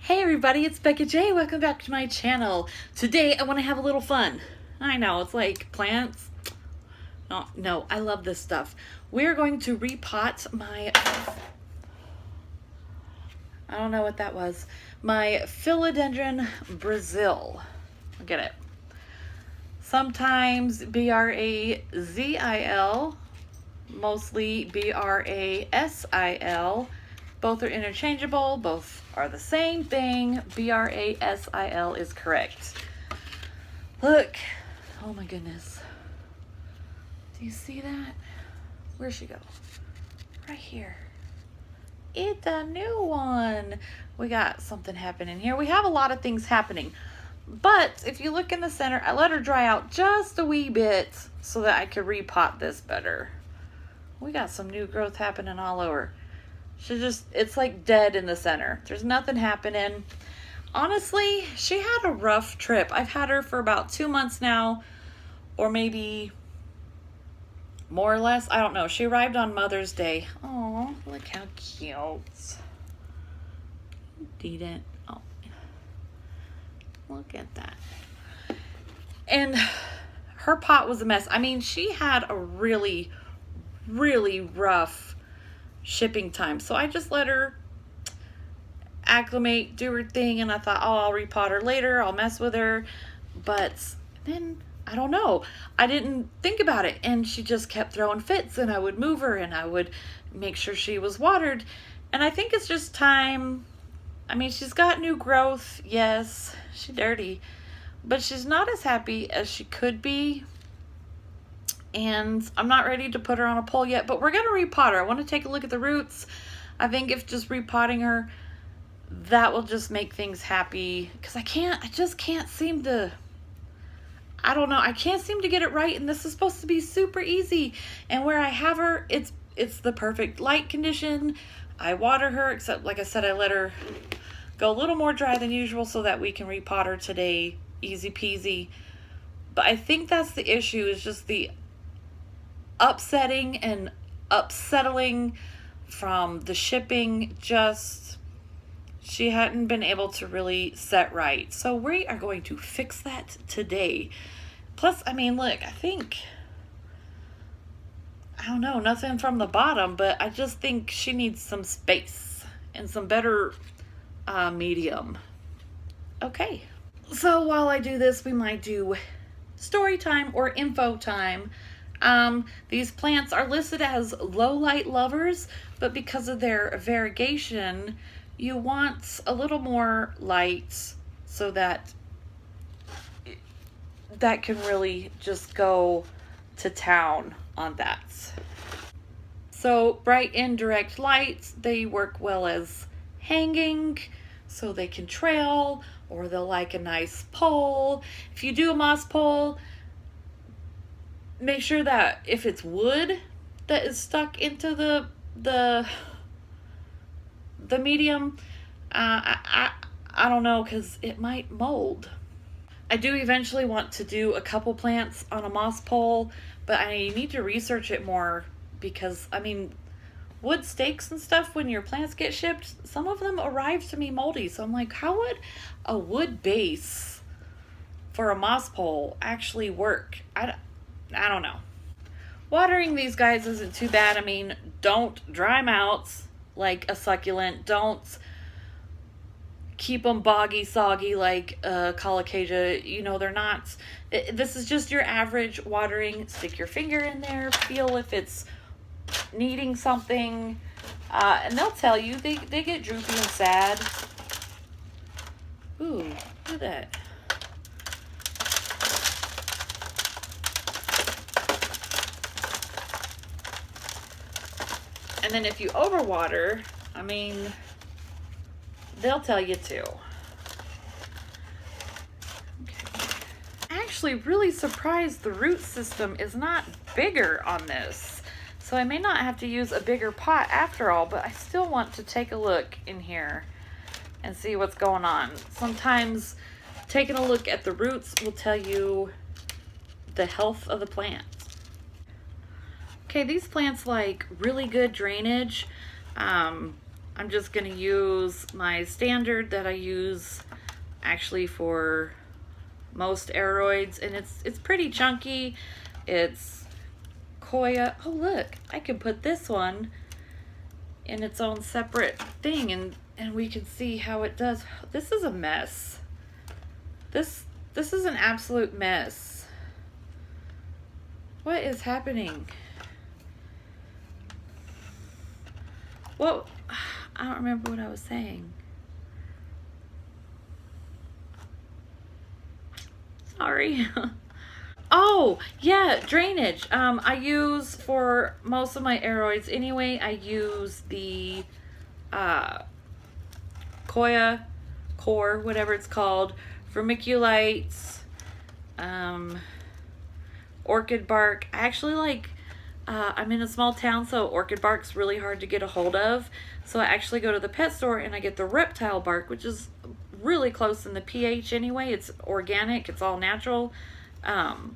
Hey everybody, it's Becca J. Welcome back to my channel. Today I want to have a little fun. I know, it's like plants. Oh, no, I love this stuff. We're going to repot my, I don't know what that was, my Philodendron Brasil. Look at it. Sometimes Brazil, mostly Brasil. Both are interchangeable, both are the same thing. Brasil is correct. Look, oh my goodness. Do you see that? Where'd she go? Right here. It's a new one. We got something happening here. We have a lot of things happening. But if you look in the center, I let her dry out just a wee bit so that I could repot this better. We got some new growth happening all over. It's like dead in the center. There's nothing happening. Honestly, she had a rough trip. I've had her for about 2 months now, or maybe more or less. I don't know. She arrived on Mother's Day. Oh, look how cute. Didn't. Oh, look at that. And her pot was a mess. I mean, she had a really, really rough shipping time. So I just let her acclimate, do her thing, and I thought, oh, I'll repot her later. I'll mess with her. But then, I don't know. I didn't think about it. And she just kept throwing fits, and I would move her, and I would make sure she was watered. And I think it's just time. I mean, she's got new growth. Yes, she's dirty. But she's not as happy as she could be. And I'm not ready to put her on a pole yet, but we're going to repot her. I want to take a look at the roots. I think if just repotting her, that will just make things happy. Because I just can't seem to, I don't know, I can't seem to get it right. And this is supposed to be super easy. And where I have her, it's the perfect light condition. I water her, except like I said, I let her go a little more dry than usual so that we can repot her today. Easy peasy. But I think that's the issue, is just the upsetting and upsettling from the shipping. Just, she hadn't been able to really set right. So we are going to fix that today. Plus, I mean, look, I don't know, nothing from the bottom, but I just think she needs some space and some better medium. Okay. So while I do this, we might do story time or info time. These plants are listed as low light lovers, but because of their variegation, you want a little more light so that can really just go to town on that. So bright indirect lights, they work well as hanging, so they can trail, or they'll like a nice pole. If you do a moss pole, make sure that if it's wood that is stuck into the medium, I don't know, because it might mold. I do eventually want to do a couple plants on a moss pole, but I need to research it more, because I mean, wood stakes and stuff, when your plants get shipped, some of them arrive to me moldy. So I'm like, how would a wood base for a moss pole actually work? I don't know. Watering these guys isn't too bad. I mean, don't dry them out like a succulent. Don't keep them boggy, soggy like colocasia. You know, they're not. This is just your average watering. Stick your finger in there. Feel if it's needing something. And they'll tell you. They get droopy and sad. Ooh, look at that. And then if you overwater, I mean, they'll tell you too. Okay. Actually, really surprised the root system is not bigger on this. So I may not have to use a bigger pot after all, but I still want to take a look in here and see what's going on. Sometimes taking a look at the roots will tell you the health of the plant. Okay, these plants like really good drainage. I'm just going to use my standard that I use actually for most aeroids, and it's pretty chunky. It's Koya. Oh look, I can put this one in its own separate thing, and we can see how it does. This is a mess. This is an absolute mess. What is happening? Well, I don't remember what I was saying. Sorry. Oh, yeah, drainage. I use for most of my aeroids anyway, I use the Koya core, whatever it's called, vermiculites, orchid bark. I actually like, I'm in a small town, so orchid bark's really hard to get a hold of. So I actually go to the pet store and I get the reptile bark, which is really close in the pH anyway. It's organic, it's all natural. And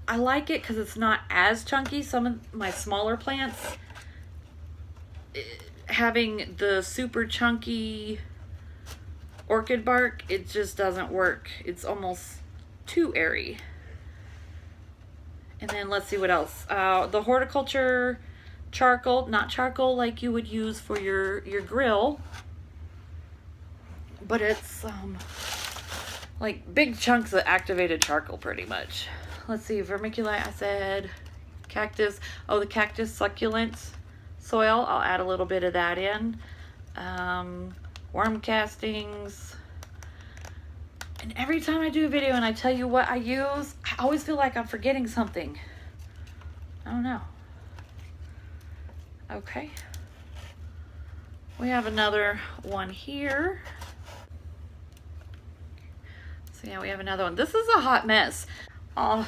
I like it because it's not as chunky. Some of my smaller plants, having the super chunky orchid bark, it just doesn't work. It's almost too airy. And then let's see what else. The horticulture charcoal, not charcoal like you would use for your grill, but it's like big chunks of activated charcoal pretty much. Let's see, vermiculite, I said, cactus. Oh, the cactus succulent soil, I'll add a little bit of that in. Worm castings. And every time I do a video and I tell you what I use, I always feel like I'm forgetting something. I don't know. Okay. We have another one here. So yeah, we have another one. This is a hot mess. Oh,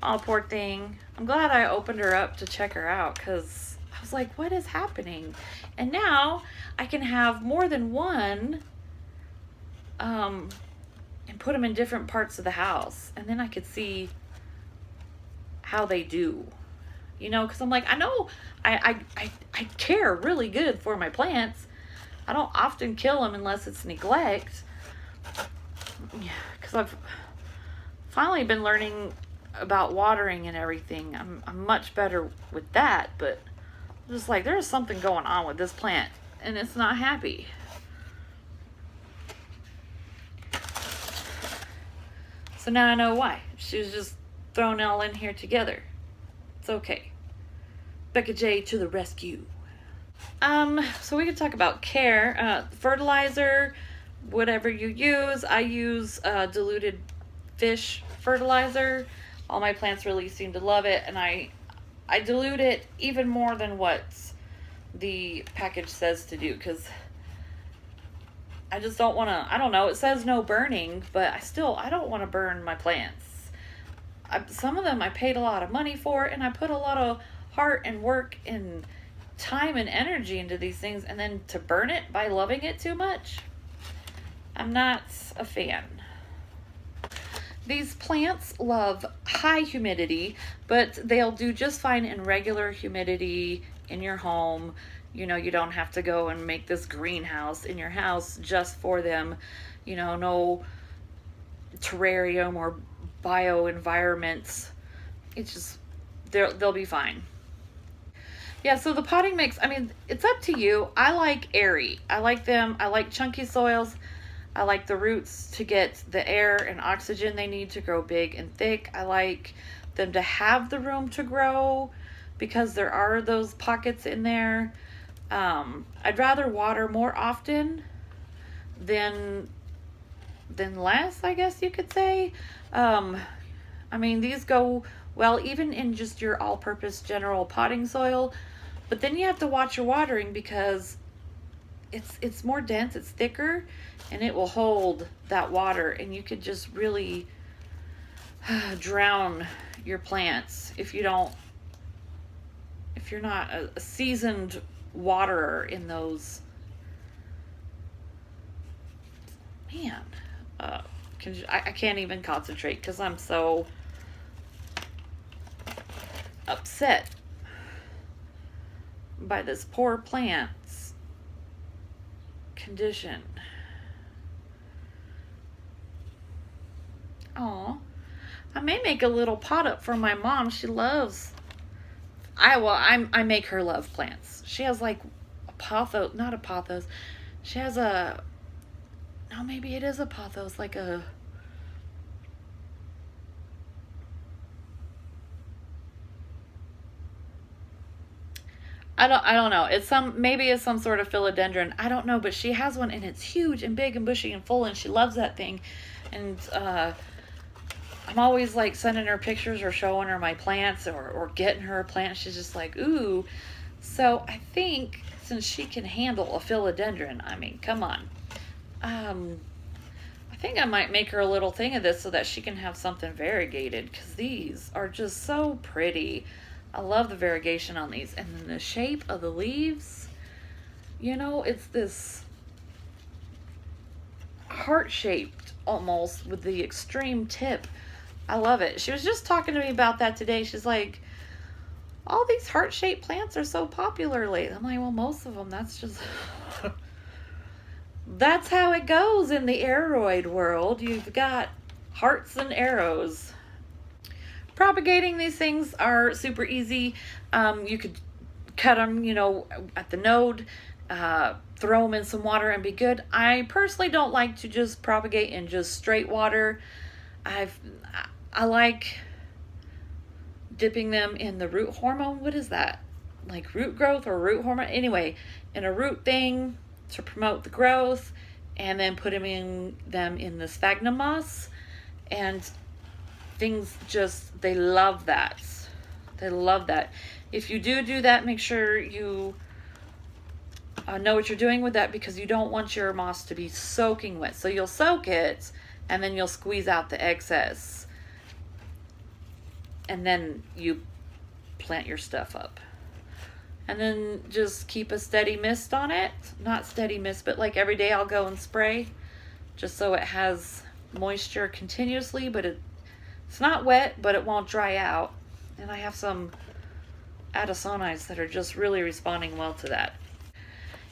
poor thing. I'm glad I opened her up to check her out, because I was like, what is happening? And now I can have more than one and put them in different parts of the house, and then I could see how they do, you know, because I'm like, I know I care really good for my plants. I don't often kill them unless it's neglect. Yeah, because I've finally been learning about watering and everything. I'm much better with that, but I'm just like, there's something going on with this plant and it's not happy. So now I know why. She was just thrown all in here together. It's okay. Becca J to the rescue. So we could talk about care. Fertilizer, whatever you use. I use diluted fish fertilizer. All my plants really seem to love it, and I dilute it even more than what the package says to do, because I just don't want to, I don't know, it says no burning, but I don't want to burn my plants. Some of them I paid a lot of money for, and I put a lot of heart and work and time and energy into these things, and then to burn it by loving it too much, I'm not a fan. These plants love high humidity, but they'll do just fine in regular humidity in your home. You know, you don't have to go and make this greenhouse in your house just for them. You know, no terrarium or bio environments. It's just, they'll be fine. Yeah, so the potting mix, I mean, it's up to you. I like airy. I like them. I like chunky soils. I like the roots to get the air and oxygen they need to grow big and thick. I like them to have the room to grow because there are those pockets in there. I'd rather water more often than less, I guess you could say. I mean, these go well even in just your all-purpose general potting soil, but then you have to watch your watering because it's more dense, it's thicker, and it will hold that water, and you could just really drown your plants if you're not a seasoned waterer in those. Man, I can't even concentrate because I'm so upset. by this poor plant's condition. Oh, I may make a little pot up for my mom. She loves. I make her love plants. She has like a pothos, not a pothos. She has a. No, maybe it is a pothos, like a. I don't know. Maybe it's some sort of philodendron. I don't know, but she has one and it's huge and big and bushy and full and she loves that thing. And I'm always like sending her pictures or showing her my plants or getting her a plant. She's just like, ooh. So I think since she can handle a philodendron, I mean, come on. I think I might make her a little thing of this so that she can have something variegated because these are just so pretty. I love the variegation on these. And then the shape of the leaves, you know, it's this heart-shaped almost with the extreme tip. I love it. She was just talking to me about that today. She's like, all these heart-shaped plants are so popular lately. I'm like, well, most of them, that's just... that's how it goes in the aroid world. You've got hearts and arrows. Propagating these things are super easy. You could cut them, you know, at the node, throw them in some water and be good. I personally don't like to just propagate in just straight water. I like dipping them in the root hormone. What is that? Like root growth or root hormone? Anyway, in a root thing to promote the growth, and then put them in the sphagnum moss, and things just, they love that. They love that. If you do that, make sure you know what you're doing with that because you don't want your moss to be soaking wet. So you'll soak it and then you'll squeeze out the excess. And then you plant your stuff up. And then just keep a steady mist on it. Not steady mist, but like every day I'll go and spray just so it has moisture continuously, but it's not wet, but it won't dry out. And I have some Addisonites that are just really responding well to that.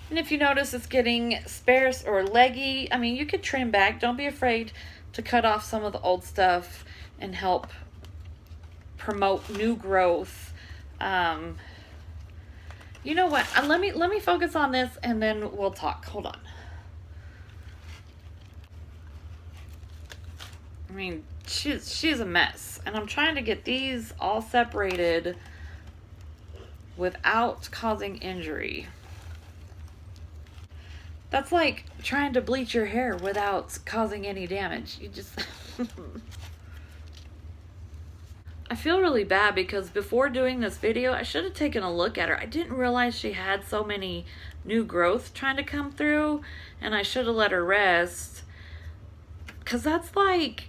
And if you notice it's getting sparse or leggy, I mean, you could trim back. Don't be afraid to cut off some of the old stuff and help promote new growth. You know what? Let me focus on this and then we'll talk. Hold on. I mean, she's a mess. And I'm trying to get these all separated without causing injury. That's like trying to bleach your hair without causing any damage. You just... I feel really bad because before doing this video, I should have taken a look at her. I didn't realize she had so many new growth trying to come through, and I should have let her rest. Because that's like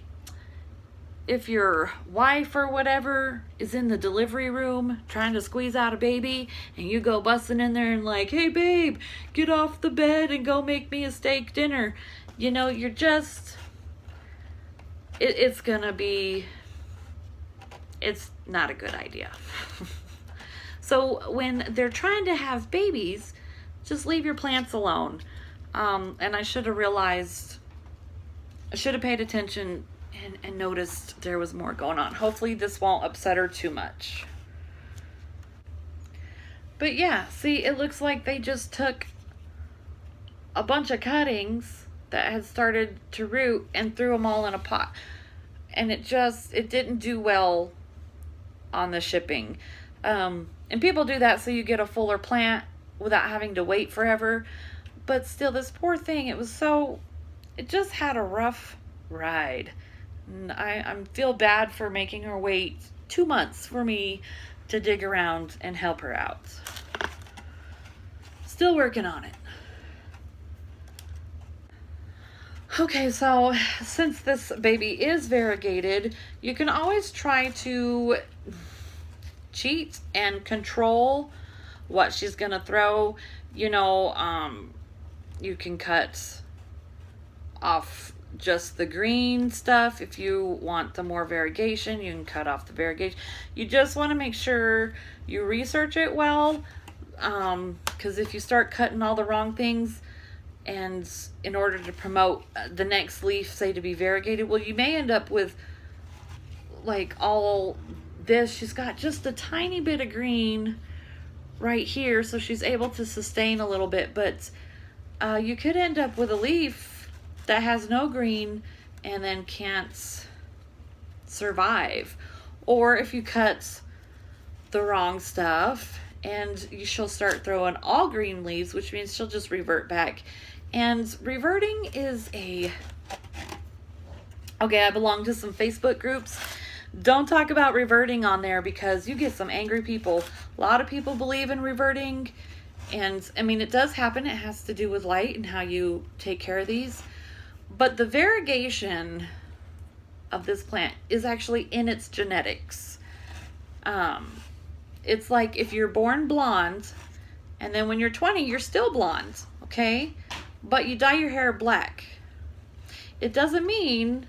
if your wife or whatever is in the delivery room trying to squeeze out a baby, and you go busting in there and like, hey babe, get off the bed and go make me a steak dinner. You know, you're just... It's gonna be... It's not a good idea. So when they're trying to have babies, just leave your plants alone. And I should have realized, I should have paid attention and noticed there was more going on. Hopefully this won't upset her too much. But yeah, see, it looks like they just took a bunch of cuttings that had started to root and threw them all in a pot. And it didn't do well on the shipping. And people do that so you get a fuller plant without having to wait forever. But still, this poor thing, it just had a rough ride. And I feel bad for making her wait 2 months for me to dig around and help her out. Still working on it. Okay, so since this baby is variegated, you can always try to cheat and control what she's gonna throw. You know, you can cut off just the green stuff. If you want the more variegation, you can cut off the variegation. You just want to make sure you research it well. Because if you start cutting all the wrong things, and in order to promote the next leaf, say to be variegated, well, you may end up with like all this. She's got just a tiny bit of green right here, so she's able to sustain a little bit, but you could end up with a leaf that has no green and then can't survive. Or if you cut the wrong stuff, and she'll start throwing all green leaves, which means she'll just revert back. And reverting is okay, I belong to some Facebook groups. Don't talk about reverting on there because you get some angry people. A lot of people believe in reverting, and I mean, it does happen. It has to do with light and how you take care of these. But the variegation of this plant is actually in its genetics. It's like if you're born blonde, and then when you're 20, you're still blonde, okay? But you dye your hair black. It doesn't mean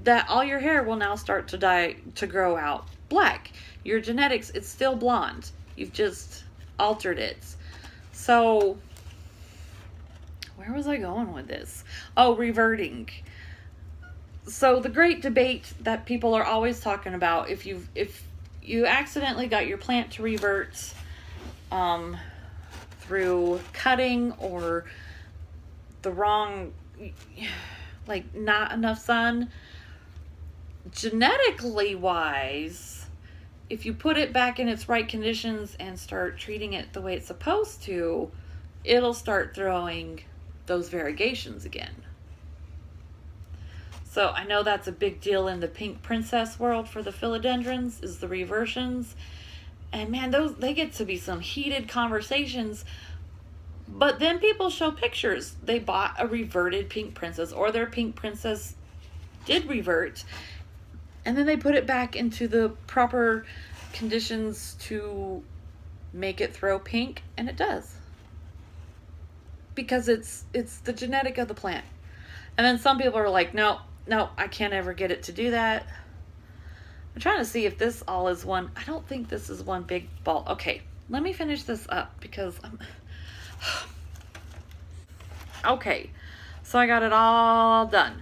that all your hair will now start to grow out black. Your genetics, it's still blonde. You've just altered it. So, where was I going with this? Oh, reverting. So the great debate that people are always talking about, if you accidentally got your plant to revert through cutting or the wrong, like not enough sun, genetically wise, if you put it back in its right conditions and start treating it the way it's supposed to, it'll start throwing those variegations again. So I know that's a big deal in the pink princess world for the philodendrons, is the reversions. And man, they get to be some heated conversations. But then people show pictures. They bought a reverted pink princess, or their pink princess did revert, and then they put it back into the proper conditions to make it throw pink, and it does. Because it's the genetic of the plant. And then some people are like, no, I can't ever get it to do that. I'm trying to see if this all is one. I don't think this is one big ball. Okay, let me finish this up because I'm... Okay, so I got it all done.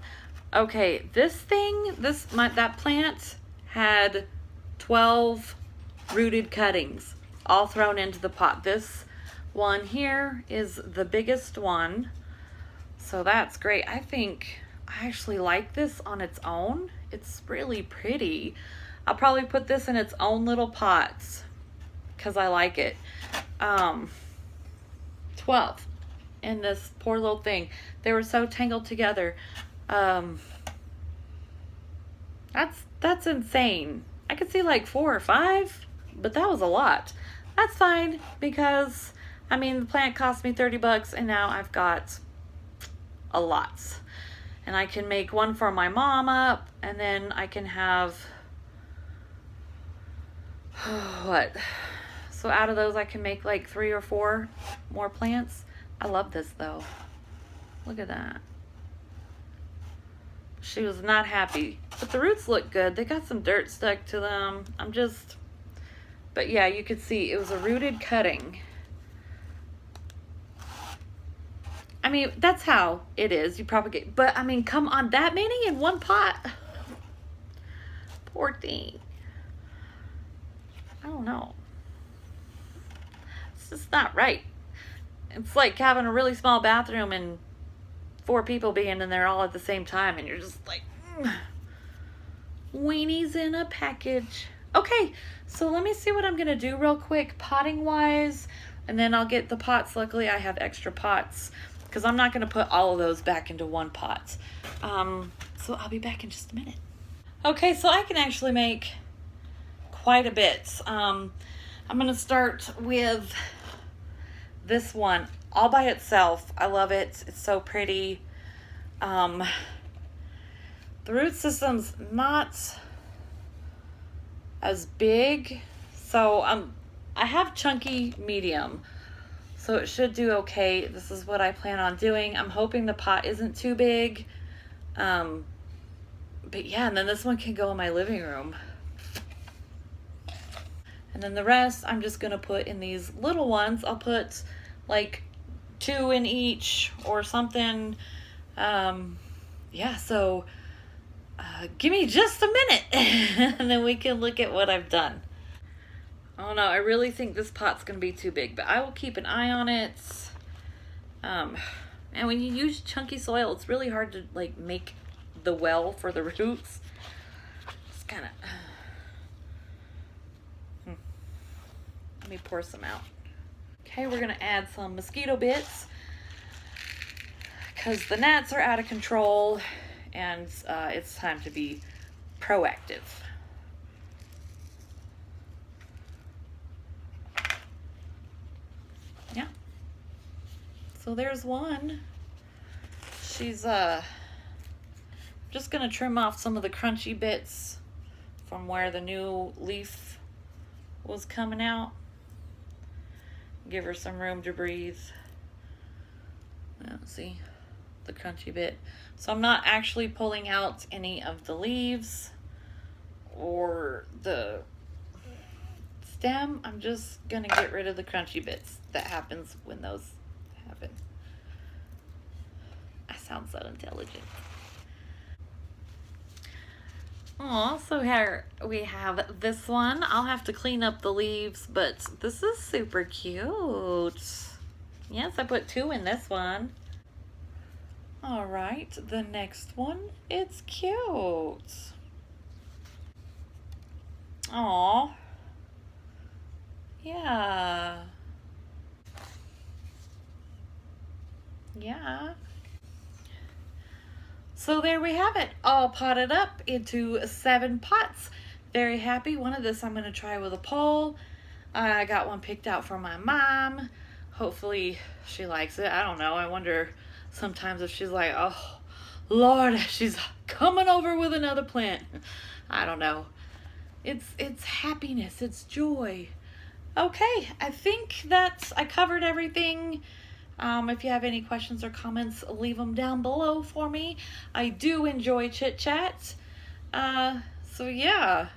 Okay, that plant had 12 rooted cuttings all thrown into the pot. This one here is the biggest one, so that's great. I think I actually like this on its own. It's really pretty. I'll probably put this in its own little pots because I like it. 12 in this poor little thing. They were so tangled together. That's insane. I could see like 4 or 5, but that was a lot. That's fine because I mean the plant cost me $30 and now I've got a lot. And I can make one for my mom up, and then I can have what? So out of those I can make like 3 or 4 more plants. I love this though. Look at that. She was not happy, but the roots look good. They got some dirt stuck to them. But yeah, you could see it was a rooted cutting. I mean, that's how it is. You propagate, but I mean, come on, that many in one pot? Poor thing. I don't know. It's just not right. It's like having a really small bathroom and 4 people being in there all at the same time, and you're just like, weenies in a package. Okay, so let me see what I'm gonna do real quick, potting wise, and then I'll get the pots. Luckily, I have extra pots because I'm not gonna put all of those back into one pot. So I'll be back in just a minute. Okay, so I can actually make quite a bit. I'm gonna start with this one all by itself. I love it. It's so pretty. The root system's not as big, so I have chunky medium, so it should do okay. This is what I plan on doing. I'm hoping the pot isn't too big. But yeah, and then this one can go in my living room. And then the rest I'm just gonna put in these little ones. I'll put like 2 in each or something. Yeah, so give me just a minute and then we can look at what I've done. Oh no, I really think this pot's gonna be too big, but I will keep an eye on it. And when you use chunky soil, it's really hard to like make the well for the roots. It's kind of let me pour some out. Okay, we're gonna add some mosquito bits because the gnats are out of control and it's time to be proactive. Yeah. So there's one. She's just gonna trim off some of the crunchy bits from where the new leaf was coming out. Give her some room to breathe. Let's see the crunchy bit. So I'm not actually pulling out any of the leaves or the stem. I'm just gonna get rid of the crunchy bits. That happens when those happen. I sound so intelligent. Oh, so here we have this one. I'll have to clean up the leaves, but this is super cute. Yes, I put 2 in this one. All right, the next one, it's cute. Aw. Yeah. Yeah. So there we have it, all potted up into 7 pots. Very happy. One of this I'm going to try with a pole. I got one picked out for my mom. Hopefully she likes it. I don't know. I wonder sometimes if she's like, oh, Lord, she's coming over with another plant. I don't know. It's happiness. It's joy. Okay, I think I covered everything. If you have any questions or comments, leave them down below for me. I do enjoy chit chat. So yeah,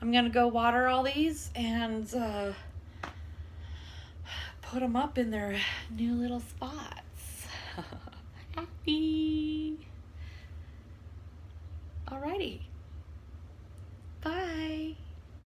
I'm gonna go water all these and put them up in their new little spots. Happy. Alrighty.